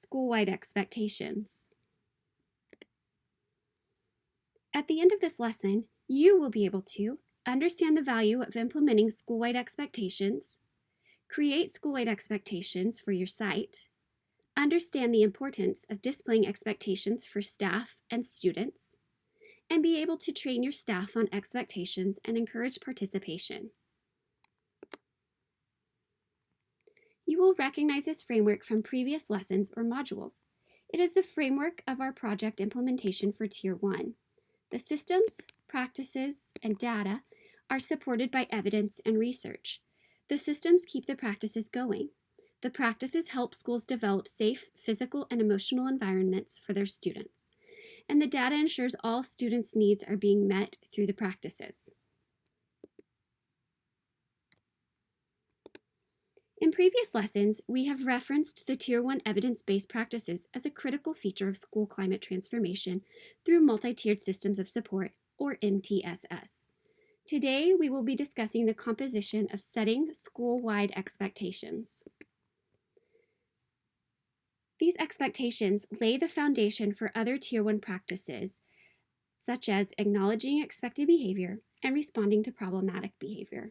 school-wide expectations. At the end of this lesson, you will be able to understand the value of implementing school-wide expectations, create school-wide expectations for your site, understand the importance of displaying expectations for staff and students, and be able to train your staff on expectations and encourage participation. You will recognize this framework from previous lessons or modules. It is the framework of our project implementation for Tier 1. The systems, practices, and data are supported by evidence and research. The systems keep the practices going. The practices help schools develop safe physical and emotional environments for their students. And the data ensures all students' needs are being met through the practices. In previous lessons, we have referenced the Tier 1 evidence-based practices as a critical feature of school climate transformation through multi-tiered systems of support, or MTSS. Today, we will be discussing the composition of setting school-wide expectations. These expectations lay the foundation for other Tier 1 practices, such as acknowledging expected behavior and responding to problematic behavior.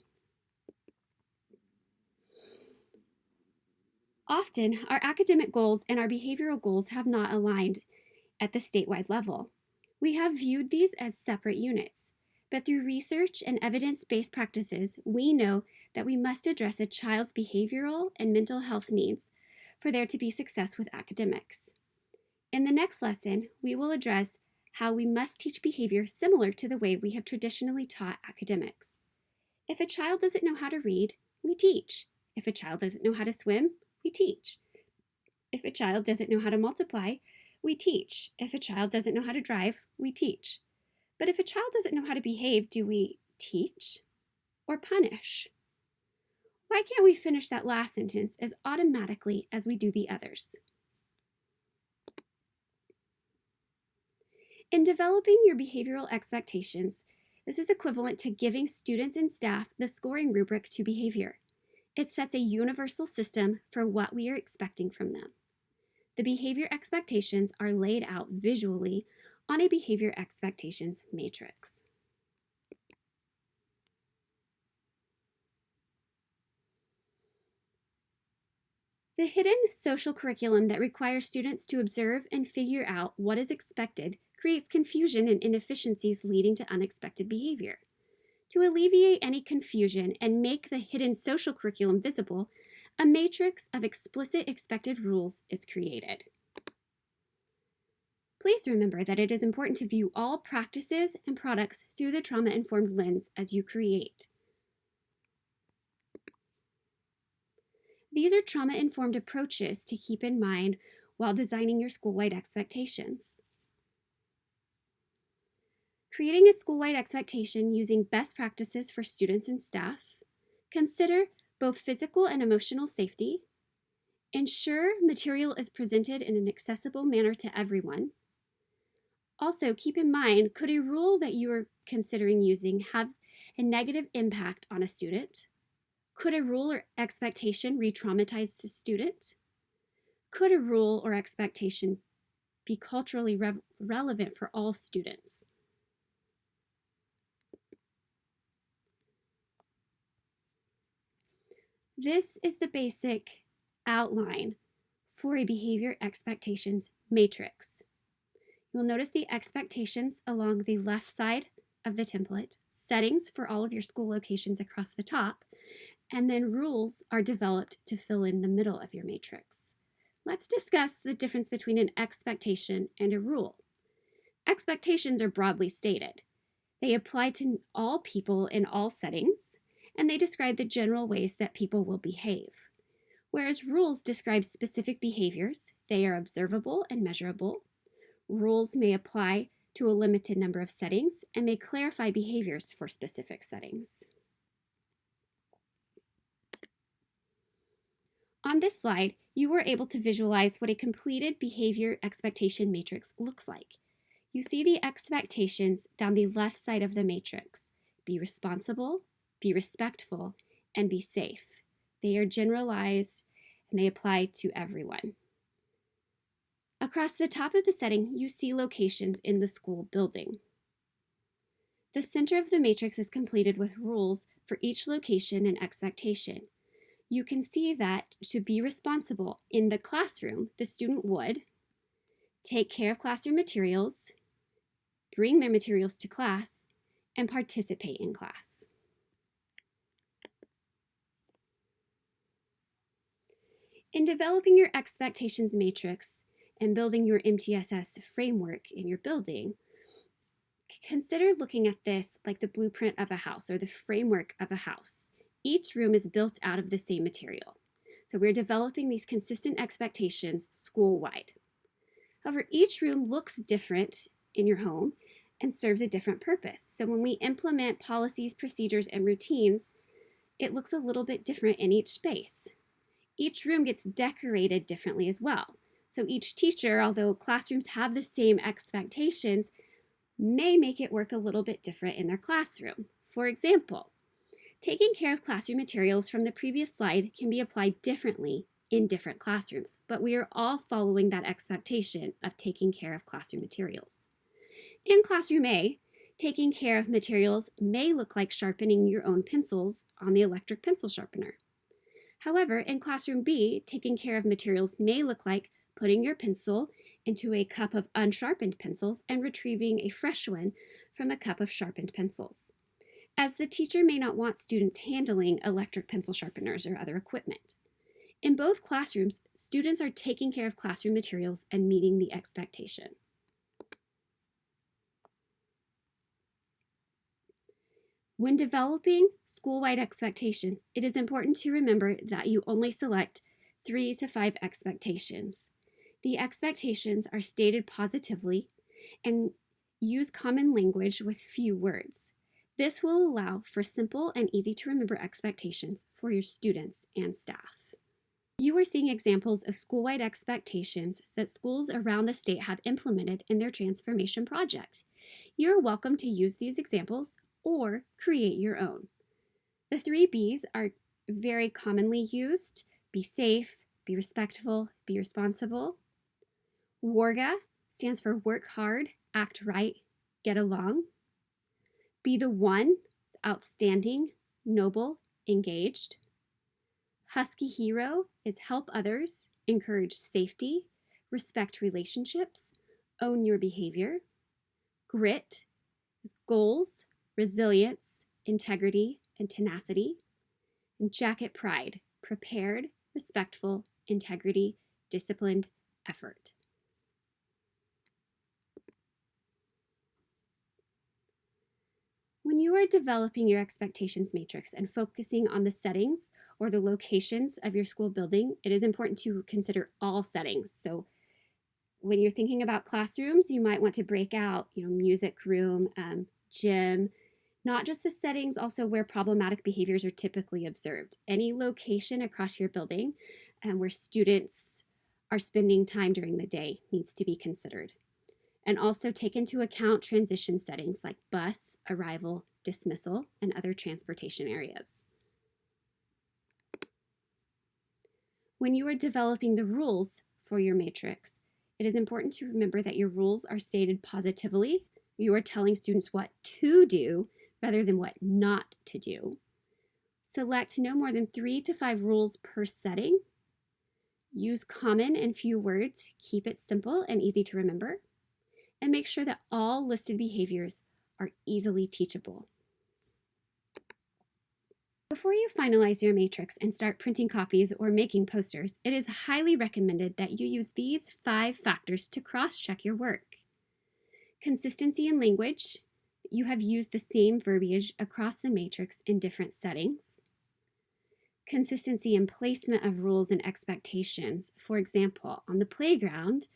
Often, our academic goals and our behavioral goals have not aligned at the statewide level. We have viewed these as separate units, but through research and evidence-based practices, we know that we must address a child's behavioral and mental health needs for there to be success with academics. In the next lesson, we will address how we must teach behavior similar to the way we have traditionally taught academics. If a child doesn't know how to read, we teach. If a child doesn't know how to swim, we teach. If a child doesn't know how to multiply, we teach. If a child doesn't know how to drive, we teach. But if a child doesn't know how to behave, do we teach or punish? Why can't we finish that last sentence as automatically as we do the others? In developing your behavioral expectations, this is equivalent to giving students and staff the scoring rubric to behavior. It sets a universal system for what we are expecting from them. The behavior expectations are laid out visually on a behavior expectations matrix. The hidden social curriculum that requires students to observe and figure out what is expected creates confusion and inefficiencies leading to unexpected behavior. To alleviate any confusion and make the hidden social curriculum visible, a matrix of explicit expected rules is created. Please remember that it is important to view all practices and products through the trauma-informed lens as you create. These are trauma-informed approaches to keep in mind while designing your school-wide expectations. Creating a school-wide expectation using best practices for students and staff. Consider both physical and emotional safety. Ensure material is presented in an accessible manner to everyone. Also, keep in mind, could a rule that you are considering using have a negative impact on a student? Could a rule or expectation re-traumatize a student? Could a rule or expectation be culturally relevant for all students? This is the basic outline for a behavior expectations matrix. You'll notice the expectations along the left side of the template, settings for all of your school locations across the top, and then rules are developed to fill in the middle of your matrix. Let's discuss the difference between an expectation and a rule. Expectations are broadly stated. They apply to all people in all settings, and they describe the general ways that people will behave. Whereas rules describe specific behaviors, they are observable and measurable. Rules may apply to a limited number of settings and may clarify behaviors for specific settings. On this slide, you were able to visualize what a completed behavior expectation matrix looks like. You see the expectations down the left side of the matrix. Be responsible, be respectful, and be safe. They are generalized and they apply to everyone. Across the top of the setting, you see locations in the school building. The center of the matrix is completed with rules for each location and expectation. You can see that to be responsible in the classroom, the student would take care of classroom materials, bring their materials to class, and participate in class. In developing your expectations matrix and building your MTSS framework in your building, consider looking at this like the blueprint of a house or the framework of a house. Each room is built out of the same material. So we're developing these consistent expectations school-wide. However, each room looks different in your home and serves a different purpose. So when we implement policies, procedures, and routines, it looks a little bit different in each space. Each room gets decorated differently as well. So each teacher, although classrooms have the same expectations, may make it work a little bit different in their classroom. For example, taking care of classroom materials from the previous slide can be applied differently in different classrooms, but we are all following that expectation of taking care of classroom materials. In classroom A, taking care of materials may look like sharpening your own pencils on the electric pencil sharpener. However, in classroom B, taking care of materials may look like putting your pencil into a cup of unsharpened pencils and retrieving a fresh one from a cup of sharpened pencils, as the teacher may not want students handling electric pencil sharpeners or other equipment. In both classrooms, students are taking care of classroom materials and meeting the expectation. When developing school-wide expectations, it is important to remember that you only select 3 to 5 expectations. The expectations are stated positively and use common language with few words. This will allow for simple and easy to remember expectations for your students and staff. You are seeing examples of school-wide expectations that schools around the state have implemented in their transformation project. You are welcome to use these examples or create your own. The 3 B's are very commonly used: be safe, be respectful, be responsible. WARGA stands for work hard, act right, get along. Be the one, outstanding, noble, engaged. Husky Hero is help others, encourage safety, respect relationships, own your behavior. Grit is goals, resilience, integrity, and tenacity. And Jacket Pride, prepared, respectful, integrity, disciplined, effort. When you are developing your expectations matrix and focusing on the settings or the locations of your school building, it is important to consider all settings. So when you're thinking about classrooms, you might want to break out, music room, gym, not just the settings, also where problematic behaviors are typically observed. Any location across your building where students are spending time during the day needs to be considered. And also take into account transition settings like bus, arrival, dismissal, and other transportation areas. When you are developing the rules for your matrix, it is important to remember that your rules are stated positively. You are telling students what to do rather than what not to do. Select no more than 3 to 5 rules per setting. Use common and few words. Keep it simple and easy to remember. And make sure that all listed behaviors are easily teachable. Before you finalize your matrix and start printing copies or making posters, it is highly recommended that you use these 5 factors to cross-check your work. Consistency in language. You have used the same verbiage across the matrix in different settings. Consistency in placement of rules and expectations. For example, on the playground,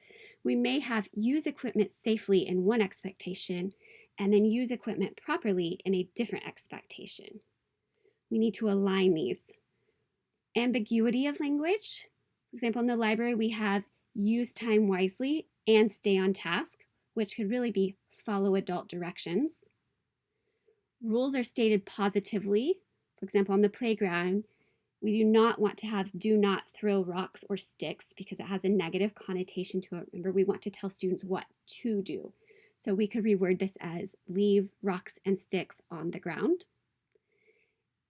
we may have use equipment safely in one expectation and then use equipment properly in a different expectation. We need to align these. Ambiguity of language. For example, in the library, we have use time wisely and stay on task, which could really be follow adult directions. Rules are stated positively. For example, on the playground, We do not want to have do not throw rocks or sticks because it has a negative connotation to it. Remember, we want to tell students what to do. So we could reword this as leave rocks and sticks on the ground.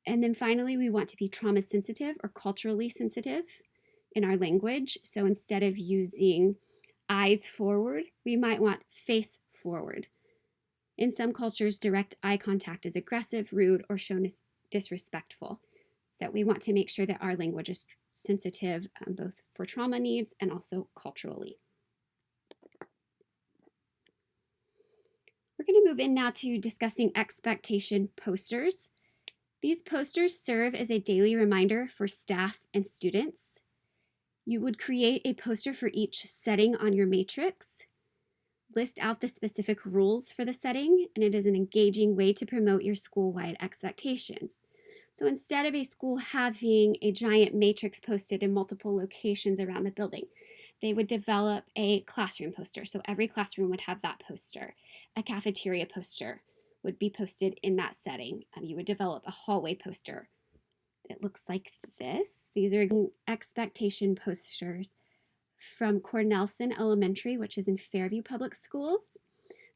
And then finally, we want to be trauma sensitive or culturally sensitive in our language. So instead of using eyes forward, we might want face forward. In some cultures, direct eye contact is aggressive, rude, or shown as disrespectful. So we want to make sure that our language is sensitive both for trauma needs and also culturally. We're going to move in now to discussing expectation posters. These posters serve as a daily reminder for staff and students. You would create a poster for each setting on your matrix. List out the specific rules for the setting, and it is an engaging way to promote your school-wide expectations. So instead of a school having a giant matrix posted in multiple locations around the building, they would develop a classroom poster. So every classroom would have that poster. A cafeteria poster would be posted in that setting. You would develop a hallway poster. It looks like this. These are expectation posters from Cornelson Elementary, which is in Fairview Public Schools.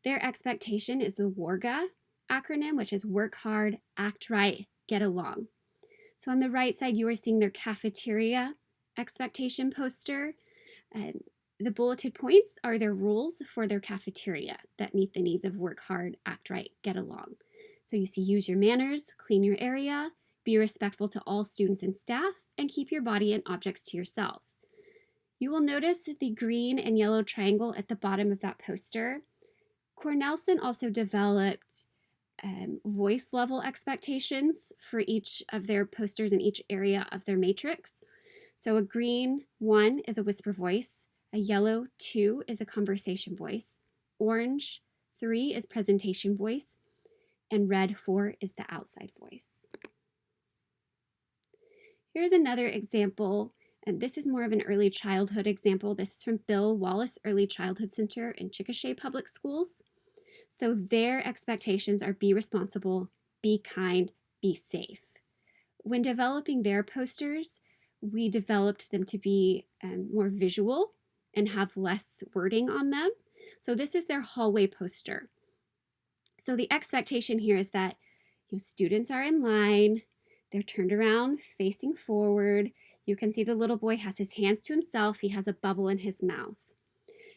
Their expectation is the WARGA acronym, which is work hard, act right, get along. So on the right side, you are seeing their cafeteria expectation poster. The bulleted points are their rules for their cafeteria that meet the needs of work hard, act right, get along. So you see use your manners, clean your area, be respectful to all students and staff, and keep your body and objects to yourself. You will notice the green and yellow triangle at the bottom of that poster. Cornelson also developed voice level expectations for each of their posters in each area of their matrix. So a green 1 is a whisper voice, a yellow 2 is a conversation voice, orange 3 is presentation voice, and red 4 is the outside voice. Here's another example, and this is more of an early childhood example. This is from Bill Wallace Early Childhood Center in Chickasha Public Schools. So their expectations are be responsible, be kind, be safe. When developing their posters, we developed them to be more visual and have less wording on them. So this is their hallway poster. So the expectation here is that students are in line, they're turned around, facing forward. You can see the little boy has his hands to himself. He has a bubble in his mouth.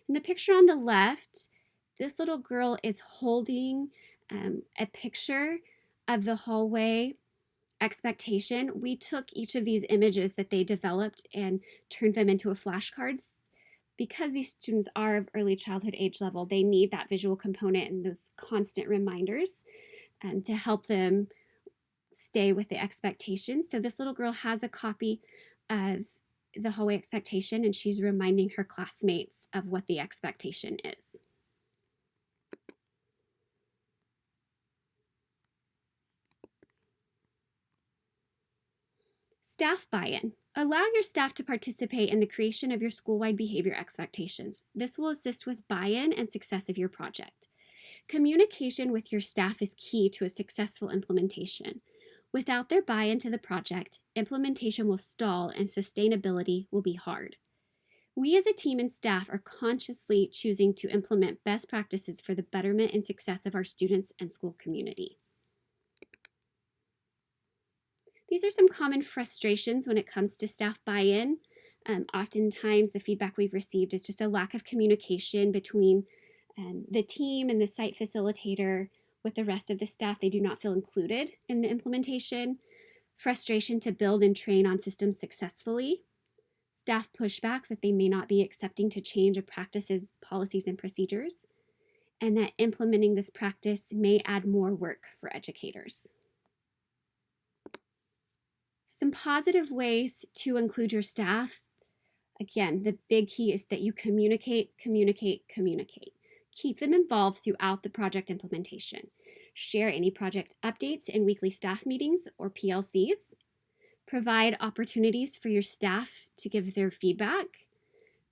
In the picture on the left, this little girl is holding a picture of the hallway expectation. We took each of these images that they developed and turned them into a flashcards. Because these students are of early childhood age level, they need that visual component and those constant reminders to help them stay with the expectations. So this little girl has a copy of the hallway expectation, and she's reminding her classmates of what the expectation is. Staff buy-in. Allow your staff to participate in the creation of your school-wide behavior expectations. This will assist with buy-in and success of your project. Communication with your staff is key to a successful implementation. Without their buy-in to the project, implementation will stall and sustainability will be hard. We as a team and staff are consciously choosing to implement best practices for the betterment and success of our students and school community. These are some common frustrations when it comes to staff buy-in. Oftentimes the feedback we've received is just a lack of communication between the team and the site facilitator with the rest of the staff. They do not feel included in the implementation. Frustration to build and train on systems successfully. Staff pushback that they may not be accepting to change of practices, policies, and procedures. And that implementing this practice may add more work for educators. Some positive ways to include your staff. Again, the big key is that you communicate. Keep them involved throughout the project implementation. Share any project updates in weekly staff meetings or PLCs. Provide opportunities for your staff to give their feedback.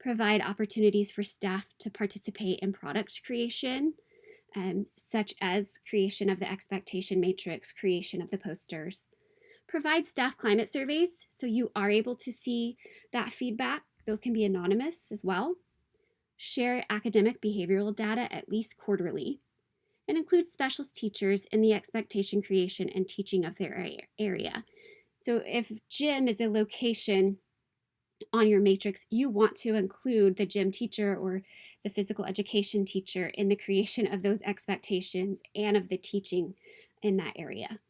Provide opportunities for staff to participate in product creation, such as creation of the expectation matrix, creation of the posters. Provide staff climate surveys so you are able to see that feedback. Those can be anonymous as well. Share academic behavioral data at least quarterly, and include specialist teachers in the expectation creation and teaching of their area. So if gym is a location on your matrix, you want to include the gym teacher or the physical education teacher in the creation of those expectations and of the teaching in that area.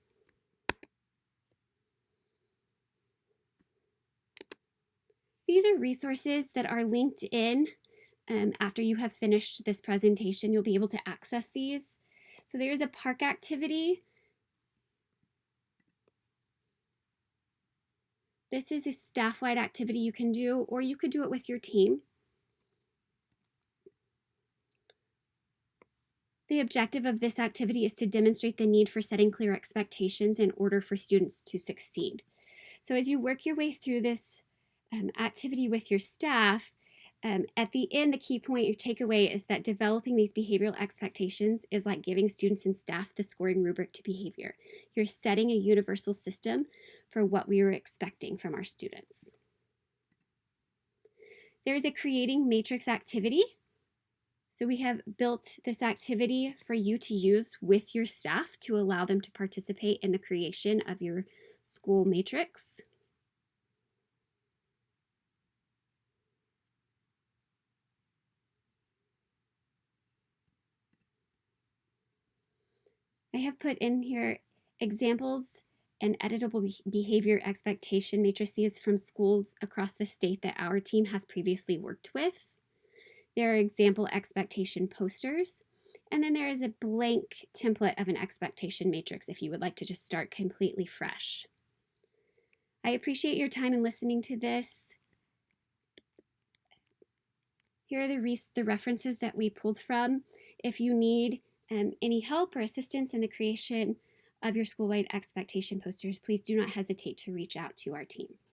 These are resources that are linked in. After you have finished this presentation, you'll be able to access these. So there's a park activity. This is a staff-wide activity you can do, or you could do it with your team. The objective of this activity is to demonstrate the need for setting clear expectations in order for students to succeed. So as you work your way through this activity with your staff, at the end, the key point, your takeaway, is that developing these behavioral expectations is like giving students and staff the scoring rubric to behavior. You're setting a universal system for what we were expecting from our students. There's a creating matrix activity. So we have built this activity for you to use with your staff to allow them to participate in the creation of your school matrix. I have put in here examples and editable behavior expectation matrices from schools across the state that our team has previously worked with. There are example expectation posters, and then there is a blank template of an expectation matrix if you would like to just start completely fresh. I appreciate your time in listening to this. Here are the references that we pulled from. If you need any help or assistance in the creation of your school-wide expectation posters, please do not hesitate to reach out to our team.